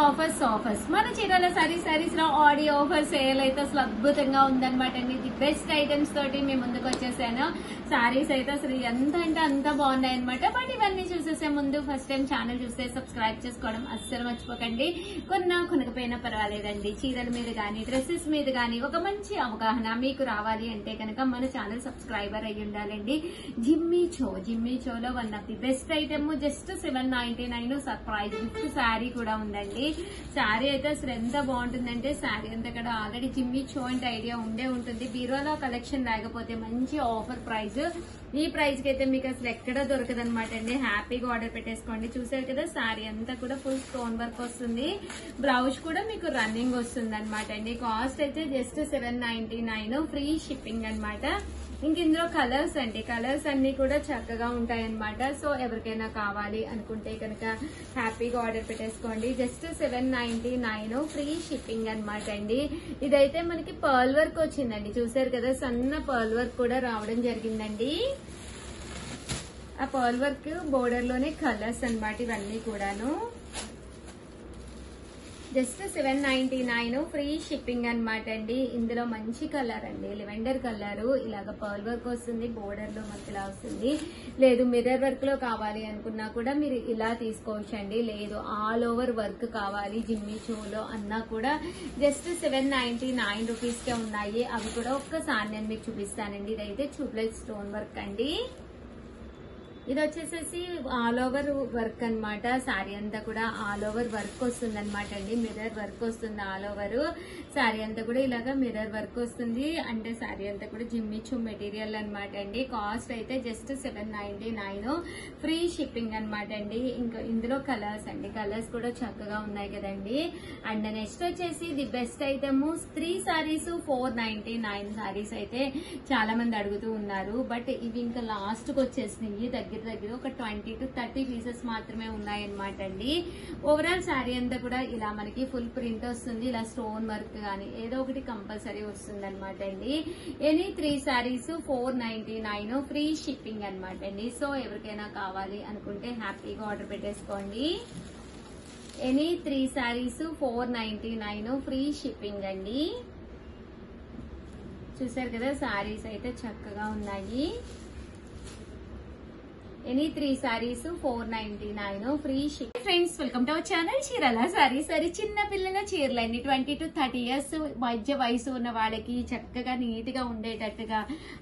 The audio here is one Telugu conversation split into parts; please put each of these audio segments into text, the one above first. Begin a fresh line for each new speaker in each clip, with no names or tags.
ఆఫర్స్ మన చీరాల సారీస్ లో ఆడియో ఆఫర్ సేల్ అయితే అసలు అద్భుతంగా ఉందన్నమాట అండి. ది బెస్ట్ ఐటమ్స్ తోటి మేము ముందుకు వచ్చేసాను. సారీస్ అయితే అసలు ఎంత అంటే అంత బాగున్నాయి అనమాట. బట్ ఇవన్నీ చూసేసే ముందు ఫస్ట్ టైం ఛానల్ చూస్తే సబ్స్క్రైబ్ చేసుకోవడం అస్సలు మర్చిపోకండి. కొనకపోయినా పర్వాలేదండి. చీరల మీద గానీ డ్రెస్సెస్ మీద గానీ ఒక మంచి అవగాహన మీకు రావాలి అంటే కనుక మన ఛానల్ సబ్స్క్రైబర్ అయ్యి ఉండాలండి. జిమ్మీ చోలో one of the best item just 799 surprise gift sari కూడా ఉందండి. శారీ అయితే అసలు ఎంత బాగుంటుందంటే శారీ అంతా కూడా ఆల్రెడీ జిమ్మీ చో అంటే ఐడియా ఉండే ఉంటుంది. బీరోలో కలెక్షన్ లేకపోతే మంచి ఆఫర్ ప్రైస్. ఈ ప్రైస్ కి అయితే మీకు అసలు ఎక్కడ దొరకదు అనమాట అండి. హ్యాపీగా ఆర్డర్ పెట్టేసుకోండి. చూసారు కదా శారీ అంతా కూడా ఫుల్ స్టోన్ వర్క్ వస్తుంది. బ్లౌజ్ కూడా మీకు రన్నింగ్ వస్తుంది అనమాట అండి. కాస్ట్ అయితే జస్ట్ 799 ఫ్రీ షిప్పింగ్ అనమాట. ఇంక ఇందులో కలర్స్ అండి, కలర్స్ అన్ని కూడా చక్కగా ఉంటాయన్నమాట. సో ఎవరికైనా కావాలి అనుకుంటే కనుక హ్యాపీగా ఆర్డర్ పెట్టేసుకోండి. జస్ట్ 799 ఫ్రీ షిప్పింగ్ అనమాట అండి. ఇదైతే మనకి పర్ల్ వర్క్ వచ్చిందండి. చూసారు కదా సన్న పర్ల్ వర్క్ కూడా రావడం జరిగిందండి. ఆ పర్ల్ వర్క్ బోర్డర్ లోనే కలర్స్ అనమాట ఇవన్నీ కూడాను. జస్ట్ 799 ఫ్రీ షిప్పింగ్ అనమాట అండి. ఇందులో మంచి కలర్ అండి, లెవెండర్ కలర్. ఇలాగ పర్ల్ వర్క్ వస్తుంది, బోర్డర్ లో మనకి ఇలా వస్తుంది. లేదు మిర్రర్ వర్క్ లో కావాలి అనుకున్నా కూడా మీరు ఇలా తీసుకోవచ్చండి. లేదు ఆల్ ఓవర్ వర్క్ కావాలి జిమ్మీ చోలో అన్నా కూడా జస్ట్ 799 రూపీస్ కే ఉన్నాయి. అవి కూడా ఒక్కసారి నేను మీకు చూపిస్తానండి. ఇదైతే ట్యూబ్లైట్ స్టోన్ వర్క్ అండి. ఇది వచ్చేసేసి ఆల్ ఓవర్ వర్క్ అనమాట. శారీ అంతా కూడా ఆల్ ఓవర్ వర్క్ వస్తుంది అనమాట అండి. మిర్రర్ వర్క్ వస్తుంది ఆల్ ఓవర్. శారీ అంతా కూడా ఇలాగా మిర్రర్ వర్క్ వస్తుంది. అంటే శారీ అంతా కూడా జిమ్మిచు మెటీరియల్ అనమాట అండి. కాస్ట్ అయితే జస్ట్ 799 ఫ్రీ షిప్పింగ్ అనమాట అండి. ఇంకా ఇందులో కలర్స్ అండి, కలర్స్ కూడా చక్కగా ఉన్నాయి కదండి. అండ్ నెక్స్ట్ వచ్చేసి the best item 3 saris 499 saris అయితే చాలా మంది అడుగుతూ ఉన్నారు. బట్ ఇవి ఇంకా లాస్ట్ కి వచ్చేసినాయి. దగ్గర ఒక 20 to 30 పీసెస్ మాత్రమే ఉన్నాయన్నమాట అండి. ఓవరాల్ శారీ అంతా కూడా ఇలా మనకి ఫుల్ ప్రింట్ వస్తుంది. ఇలా స్టోన్ వర్క్ గానీ ఏదో ఒకటి కంపల్సరీ వస్తుంది అనమాట అండి. ఎనీ 3 సారీస్ 499 ఫ్రీ షిప్పింగ్ అనమాట అండి. సో ఎవరికైనా కావాలి అనుకుంటే హ్యాపీగా ఆర్డర్ పెట్టేసుకోండి. ఎనీ 3 సారీస్ 499 ఫ్రీ షిప్పింగ్ అండి. చూసారు కదా సారీస్ అయితే చక్కగా ఉన్నాయి. Any 3 saris 499 free ship. Friends welcome to our channel Chirala saris. చిన్న పిల్లల చీరలండి 20 to 30 ఇయర్స్ మధ్య వయసు ఉన్న వాళ్ళకి చక్కగా నీట్ గా ఉండేటట్టుగా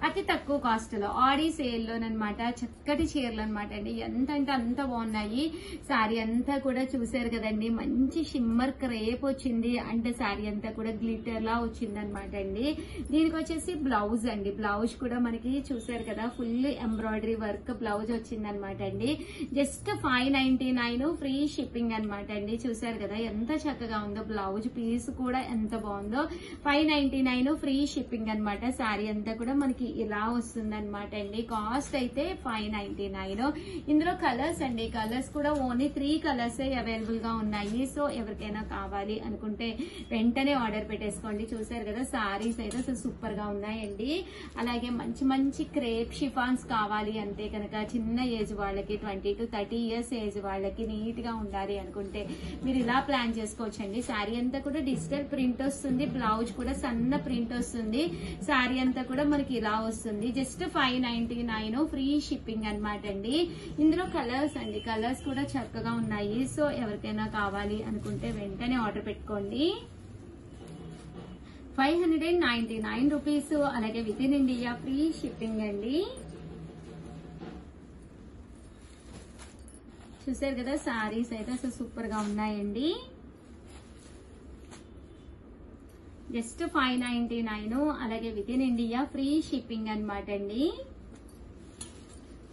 అతి తక్కువ కాస్ట్ లో ఆడి సేల్ లోనమాట చక్కటి చీరలు అనమాట అండి. ఎంత అంటే అంత బాగున్నాయి. శారీ అంతా కూడా చూసారు కదండి, మంచి షిమ్మర్ క్రేప్ వచ్చింది. అంటే శారీ అంతా కూడా గ్లిటర్ లా వచ్చింది అనమాట అండి. దీనికి వచ్చేసి బ్లౌజ్ అండి, బ్లౌజ్ కూడా మనకి చూసారు కదా ఫుల్ ఎంబ్రాయిడరీ వర్క్ బ్లౌజ్ వచ్చింది అనమాట అండి. జస్ట్ 599 ఫ్రీ షిప్పింగ్ అనమాట అండి. చూసారు కదా ఎంత చక్కగా ఉందో, బ్లౌజ్ పీస్ కూడా ఎంత బాగుందో. 599 ఫ్రీ షిప్పింగ్ అనమాట. శారీ అంతా కూడా మనకి ఇలా వస్తుంది అనమాట అండి. కాస్ట్ అయితే 599. ఇందులో కలర్స్ అండి, కలర్స్ కూడా ఓన్లీ 3 కలర్స్ అవైలబుల్ గా ఉన్నాయి. సో ఎవరికైనా కావాలి అనుకుంటే వెంటనే ఆర్డర్ పెట్టేసుకోండి. చూసారు కదా సారీస్ అయితే అసలు సూపర్ గా ఉన్నాయండి. అలాగే మంచి మంచి క్రేప్ షిఫాన్స్ కావాలి అంటే కనుక చిన్న ఏజ్ వాళ్ళకి 20 to 30 ఇయర్స్ ఏజ్ వాళ్ళకి నీట్ గా ఉండాలి అనుకుంటే మీరు ఇలా ప్లాన్ చేసుకోవచ్చండి. శారీ అంతా కూడా డిజిటల్ ప్రింట్ వస్తుంది, బ్లౌజ్ కూడా సన్న ప్రింట్ వస్తుంది. శారీ అంతా కూడా మనకి ఇలా వస్తుంది. జస్ట్ 599 ఫ్రీ షిప్పింగ్ అనమాట అండి. ఇందులో కలర్స్ అండి, కలర్స్ కూడా చక్కగా ఉన్నాయి. సో ఎవరికైనా కావాలి అనుకుంటే వెంటనే ఆర్డర్ పెట్టుకోండి. 599 రూపీస్. అలాగే with in India free shipping అండి. చూసారు కదా సారీస్ అయితే అసలు సూపర్ గా ఉన్నాయండి. జస్ట్ 599. అలాగే with in India free shipping అనమాట అండి.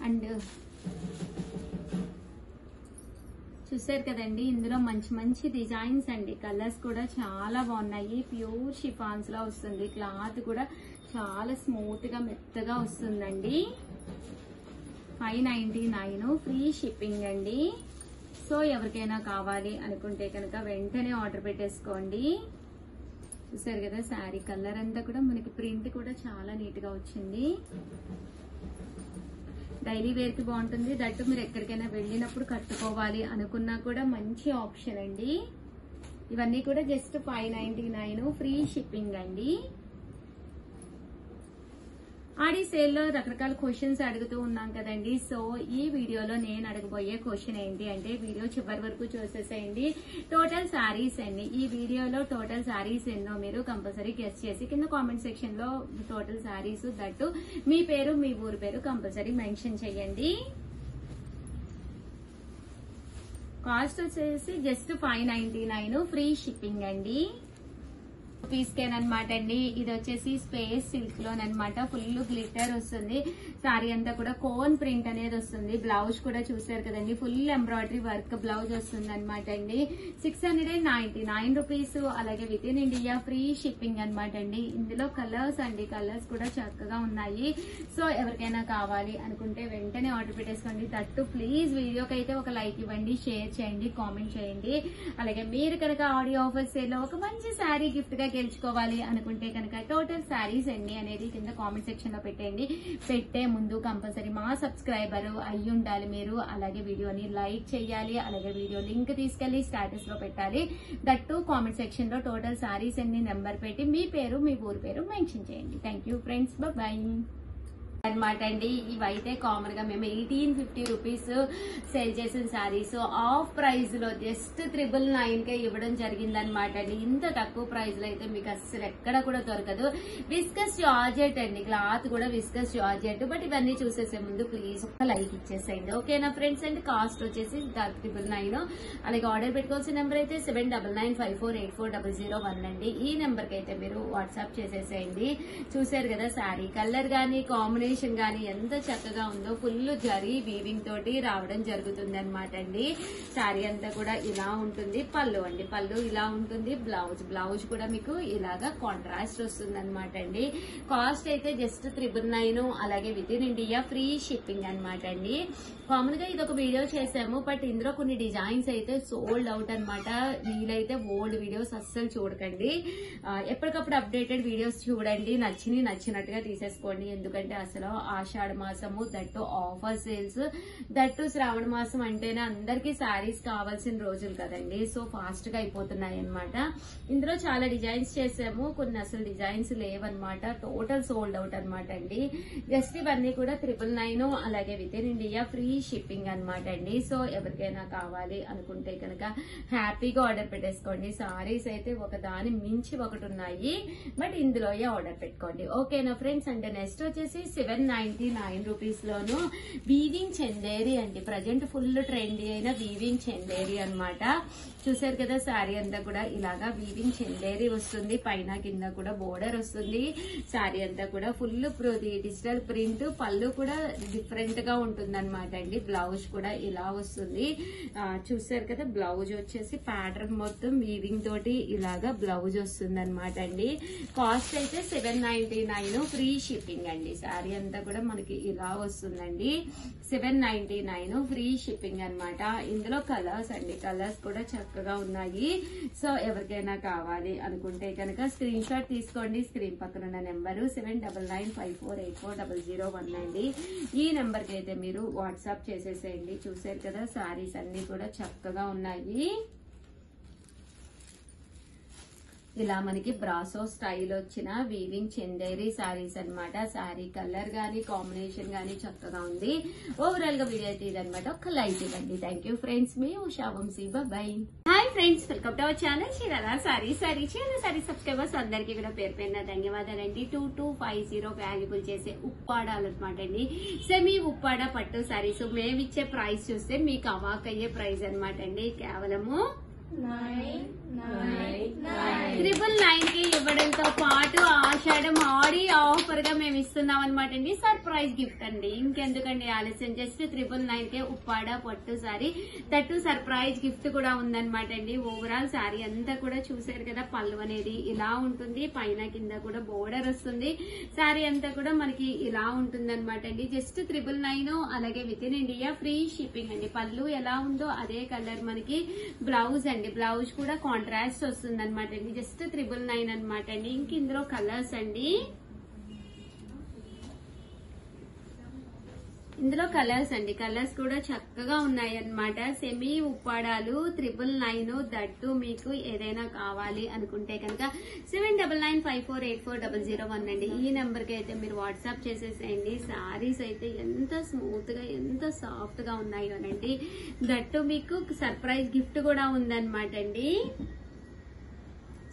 అండ్ చూసారు కదండి ఇందులో మంచి మంచి డిజైన్స్ అండి, కలర్స్ కూడా చాలా బాగున్నాయి. ప్యూర్ షిఫాన్స్ లా వస్తుంది. క్లాత్ కూడా చాలా స్మూత్ గా మెత్తగా వస్తుందండి. 599 ఫ్రీ షిప్పింగ్ అండి. సో ఎవరికైనా కావాలి అనుకుంటే కనుక వెంటనే ఆర్డర్ పెట్టేసుకోండి. చూసారు కదా శారీ కలర్ అంతా కూడా మనకి ప్రింట్ కూడా చాలా నీట్ గా వచ్చింది. డైలీ వేర్ కి బాగుంటుంది. దట్టు మీరు ఎక్కడికైనా వెళ్ళినప్పుడు కట్టుకోవాలి అనుకున్నా కూడా మంచి ఆప్షన్ అండి. ఇవన్నీ కూడా జస్ట్ 599 ఫ్రీ షిప్పింగ్ అండి. ఆడి సేల్లో రకరకాల క్వశ్చన్స్ అడుగుతూ ఉన్నాం కదండి. సో ఈ వీడియోలో నేను అడగబోయే క్వశ్చన్ ఏంటి అంటే, వీడియో చివరి వరకు చూసేసేయండి. టోటల్ శారీస్ అండి. ఈ వీడియోలో టోటల్ శారీస్ ఎన్నో మీరు కంపల్సరీ గెస్ చేసి కింద కామెంట్ సెక్షన్ లో టోటల్ శారీస్ దట్టు మీ పేరు మీ ఊరు పేరు కంపల్సరీ మెన్షన్ చేయండి. కాస్ట్ వచ్చేసి జస్ట్ 599 ఫ్రీ షిప్పింగ్ అండి. పీస్కేన్ అనమాట అండి. ఇది వచ్చేసి స్పేస్ సిల్క్ లోన్ అనమాట. ఫుల్ గ్లిటర్ వస్తుంది. సారీ అంతా కూడా కోన్ ప్రింట్ అనేది వస్తుంది. బ్లౌజ్ కూడా చూసారు కదండి, ఫుల్ ఎంబ్రాయిడరీ వర్క్ బ్లౌజ్ వస్తుంది అనమాట అండి. 699 రూపీస్. అలాగే with in India free shipping అనమాట అండి. ఇందులో కలర్స్ అండి, కలర్స్ కూడా చక్కగా ఉన్నాయి. సో ఎవరికైనా కావాలి అనుకుంటే వెంటనే ఆర్డర్ పెట్టేసుకోండి. దట్టు ప్లీజ్ వీడియోకి అయితే ఒక లైక్ ఇవ్వండి, షేర్ చేయండి, కామెంట్ చేయండి. అలాగే మీరు కనుక ఆడియో ఆఫర్ సేల్ లో ఒక మంచి శారీ గిఫ్ట్ గా గెలుచుకోవాలి అనుకుంటే కనుక టోటల్ శారీస్ ఎన్ని అనేది కింద కామెంట్ సెక్షన్ లో పెట్టండి. పెట్టే ముందు కంపల్సరీ మా సబ్స్క్రైబర్ అయి ఉండాలి మీరు. అలాగే వీడియోని లైక్ చేయాలి. అలాగే వీడియో లింక్ తీసుకెళ్లి స్టాటస్ లో పెట్టాలి. దట్టు కామెంట్ సెక్షన్ లో టోటల్ శారీస్ ఎన్ని నెంబర్ పెట్టి మీ పేరు మీ ఊరు పేరు మెన్షన్ చేయండి. థ్యాంక్ యూ ఫ్రెండ్స్, బాయ్ అనమాట అండి. ఇవైతే కామన్ గా మేము 1850 రూపీస్ సేల్ చేసిన శారీస్ ఆఫ్ ప్రైస్ లో జస్ట్ 999 కే ఇవ్వడం జరిగిందనమాట అండి. ఇంత తక్కువ ప్రైస్ లో అయితే మీకు అసలు ఎక్కడ కూడా దొరకదు. విస్కస్ జార్జెట్ అండి, క్లాత్ కూడా విస్కస్ జార్జెట్. బట్ ఇవన్నీ చూసేసే ముందు ప్లీజ్ ఒక లైక్ ఇచ్చేసేయండి, ఓకేనా ఫ్రెండ్స్. అండ్ కాస్ట్ వచ్చేసి 999. అలాగే ఆర్డర్ పెట్టుకోవాల్సిన నెంబర్ అయితే 7995484001 అండి. ఈ నెంబర్ కి అయితే మీరు వాట్సాప్ చేసేసేయండి. చూసారు కదా శారీ కలర్ గానీ కాంబినేషన్ గానీ ఎంత చక్కగా ఉందో. ఫుల్ జరీ వీవింగ్ తోటి రావడం జరుగుతుంది అనమాట అండి. శారీ అంతా కూడా ఇలా ఉంటుంది. పళ్ళు అండి, పళ్ళు ఇలా ఉంటుంది. బ్లౌజ్ కూడా మీకు ఇలాగా కాంట్రాస్ట్ వస్తుంది అనమాట అండి. కాస్ట్ అయితే జస్ట్ 999. అలాగే with in India free shipping అనమాట అండి. కామన్ గా ఇది ఒక వీడియో చేసాము, బట్ ఇందులో కొన్ని డిజైన్స్ అయితే సోల్డ్ అవుట్ అనమాట. వీలైతే ఓల్డ్ వీడియోస్ అస్సలు చూడకండి. ఎప్పటికప్పుడు అప్డేటెడ్ వీడియోస్ చూడండి. నచ్చినట్టుగా తీసేసుకోండి. ఎందుకంటే అసలు ఆషాఢ మాసము, దట్టు ఆఫర్ సేల్స్, దట్టు శ్రావణ మాసం అంటేనే అందరికీ శారీస్ కావాల్సిన రోజులు కదండి. సో ఫాస్ట్ గా అయిపోతున్నాయి అనమాట. ఇందులో చాలా డిజైన్స్ చేసాము, కొన్ని అసలు డిజైన్స్ లేవన్నమాట. టోటల్ సోల్డ్ అవుట్ అనమాట అండి. జస్ట్ ఇవన్నీ కూడా 999. అలాగే with in India free shipping అనమాట అండి. సో ఎవరికైనా కావాలి అనుకుంటే కనుక హ్యాపీగా ఆర్డర్ పెట్టేసుకోండి. సారీస్ అయితే ఒక దాని మించి ఒకటి ఉన్నాయి, బట్ ఇందులో ఆర్డర్ పెట్టుకోండి, ఓకేనా ఫ్రెండ్స్. అంటే నెక్స్ట్ వచ్చేసి 799 రూపీస్ లోను వీవింగ్ చందేరి అండి. ప్రజెంట్ ఫుల్ ట్రెండీ అయిన వీవింగ్ చందేరి అనమాట. చూసారు కదా శారీ అంతా కూడా ఇలాగా వీవింగ్ చందేరి వస్తుంది. పైన కింద కూడా బోర్డర్ వస్తుంది. శారీ అంతా కూడా ఫుల్ డిజిటల్ ప్రింట్. పళ్ళు కూడా డిఫరెంట్ గా ఉంటుంది అనమాట అండి. బ్లౌజ్ కూడా ఇలా వస్తుంది. చూసారు కదా, బ్లౌజ్ వచ్చేసి ప్యాటర్న్ మొత్తం వీవింగ్ తోటి ఇలాగా బ్లౌజ్ వస్తుంది అనమాట అండి. కాస్ట్ అయితే 799 ఫ్రీ షిప్పింగ్ అండి. శారీ అంతా కూడా మనకి ఇలా వస్తుందండి. 799 ఫ్రీ షిప్పింగ్ అనమాట. ఇందులో కలర్స్ అండి, కలర్స్ కూడా చక్కగా ఉన్నాయి. సో ఎవరికైనా కావాలి అనుకుంటే కనుక స్క్రీన్ షాట్ తీసుకోండి. స్క్రీన్ పక్కన ఉన్న నెంబరు 7995484001 అండి. ఈ నెంబర్ కి అయితే మీరు వాట్సాప్ చేసేసేయండి. చూసారు కదా శారీస్ అన్ని కూడా చక్కగా ఉన్నాయి. ఇలా మనకి బ్రాసో స్టైల్ వచ్చిన వీవింగ్ చందేరి శారీస్ అనమాట. శారీ కలర్ గానీ కాంబినేషన్ గానీ చక్కగా ఉంది. ఓవరాల్ గా వీడియో అయితే ఇదనమాట. ఒక లైక్ ఇవ్వండి. థ్యాంక్ యూ ఫ్రెండ్స్, మీ Usha Vamshi, bye. Hi friends, welcome to our channel Chirala sari subscribers అందరికీ కూడా పేరు పేరున ధన్యవాదాలండి. 2250 వాల్యుబుల్ చేసే ఉప్పాడాలన్నమాట అండి. సెమీ ఉప్పాడ పట్టు శారీస్ మేమిచ్చే ప్రైస్ చూస్తే మీకు అవాక్ అయ్యే ప్రైస్ అనమాట అండి. కేవలము 999 కి ఇవ్వడంతో పాటు ఆషాఢం ఆడి ఆఫర్ గా మేము ఇస్తున్నాం అనమాట అండి. సర్ప్రైజ్ గిఫ్ట్ అండి. ఇంకెందుకండి ఆలస్యం, జస్ట్ 999 కే ఉప్పాడ పట్టు సారీ, దట్టు సర్ప్రైజ్ గిఫ్ట్ కూడా ఉందన్నమాట అండి. ఓవరాల్ సారీ అంతా కూడా చూసారు కదా, పళ్ళు అనేది ఇలా ఉంటుంది. పైన కింద కూడా బోర్డర్ వస్తుంది. సారీ అంతా కూడా మనకి ఇలా ఉంటుంది అనమాట అండి. జస్ట్ 999. అలాగే with in India free shipping అండి. పళ్ళు ఎలా ఉందో అదే కలర్ మనకి బ్లౌజ్ అండి. బ్లౌజ్ కూడా కాంట్రాస్ట్ వస్తుంది అనమాట అండి. జస్ట్ 999 అనమాట అండి. ఇంక ఇందులో కలర్స్ అండి. ఇందులో కలర్స్ అండి, కలర్స్ కూడా చక్కగా ఉన్నాయి అన్నమాట. సెమీ ఉప్పాడాలు 999, దట్టు మీకు ఏదైనా కావాలి అనుకుంటే కనుక 7995484001 అండి. ఈ నెంబర్ కి అయితే మీరు వాట్సాప్ చేసేసేయండి. సారీస్ అయితే ఎంత స్మూత్ గా ఎంత సాఫ్ట్ గా ఉన్నాయోనండి. దట్టు మీకు సర్ప్రైజ్ గిఫ్ట్ కూడా ఉందన్నమాట అండి.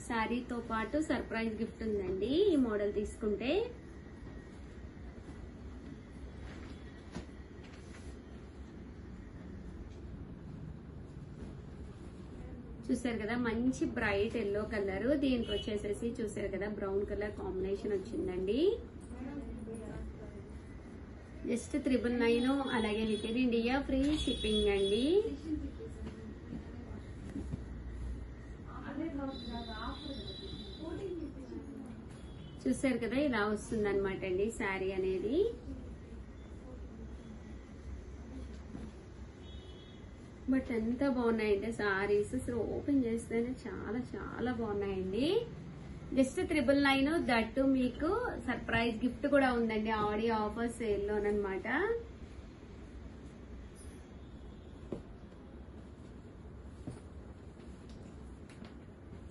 సారీతో పాటు సర్ప్రైజ్ గిఫ్ట్ ఉందండి ఈ మోడల్ తీసుకుంటే. చూసారు కదా, మంచి బ్రైట్ ఎల్లో కలర్, దీనికి వచ్చేసేసి చూసారు కదా బ్రౌన్ కలర్ కాంబినేషన్ వచ్చిందండి. జస్ట్ 999, అలాగే with in India free shipping అండి. చూసారు కదా, ఇలా వస్తుంది అనమాట అండి శారీ అనేది. బట్ ఎంత బాగున్నాయంటే సారీస్, అసలు ఓపెన్ చేస్తేనే చాలా చాలా బాగున్నాయండి. జస్ట్ 999, దట్టు మీకు సర్ప్రైజ్ గిఫ్ట్ కూడా ఉందండి ఆడియో ఆఫర్ సేల్ లోనమాట.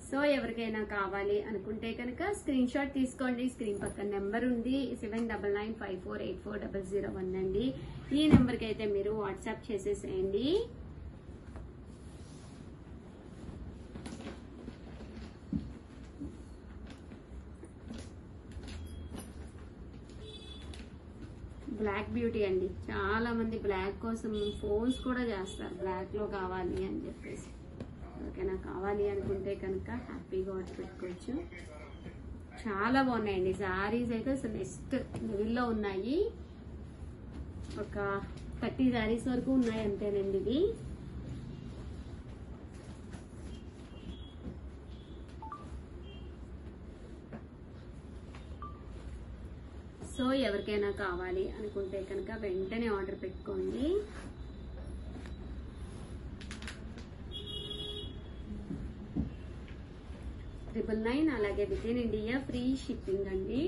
సో ఎవరికైనా కావాలి అనుకుంటే కనుక స్క్రీన్ షాట్ తీసుకోండి. స్క్రీన్ పక్కన నెంబర్ ఉంది 7995484001 అండి. ఈ నెంబర్ కి అయితే మీరు వాట్సాప్ చేసేసేయండి. బ్లాక్ బ్యూటీ అండి, చాలా మంది బ్లాక్ కోసం ఫోన్స్ కూడా చేస్తారు, బ్లాక్ లో కావాలి అని చెప్పేసి. ఓకేనా, కావాలి అనుకుంటే కనుక హ్యాపీగా ఆర్డర్ పెట్టుకోవచ్చు. చాలా బాగున్నాయండి సారీస్ అయితే, అసలు నెక్స్ట్ లెవెల్లో ఉన్నాయి. ఒక 30 సారీస్ వరకు ఉన్నాయి అంతేనండి ఇది. సో ఎవరికైనా కావాలి అనుకుంటే కనుక వెంటనే ఆర్డర్ పెట్టుకోండి. $999, అలాగే with in India free shipping అండి.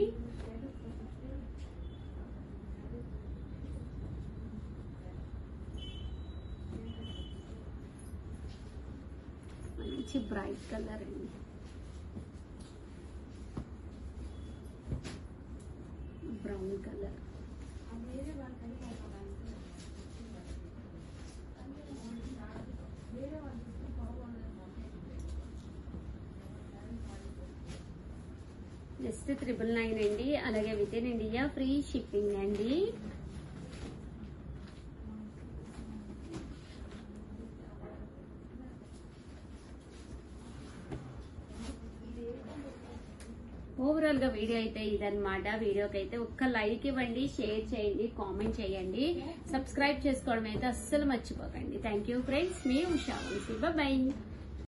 మంచి బ్రైట్ కలర్ అండి, బ్రౌన్ కలర్. జస్ట్ 999 అండి, అలాగే with in India free shipping అండి. ఓవరాల్ గా వీడియో అయితే ఇదన్నమాట. వీడియోకి అయితే ఒక్క లైక్ ఇవ్వండి, షేర్ చేయండి, కామెంట్ చేయండి, సబ్స్క్రైబ్ చేసుకోవడం అయితే అస్సలు మర్చిపోకండి. థ్యాంక్ యూ ఫ్రెండ్స్, మీ ఉషా. బాయ్.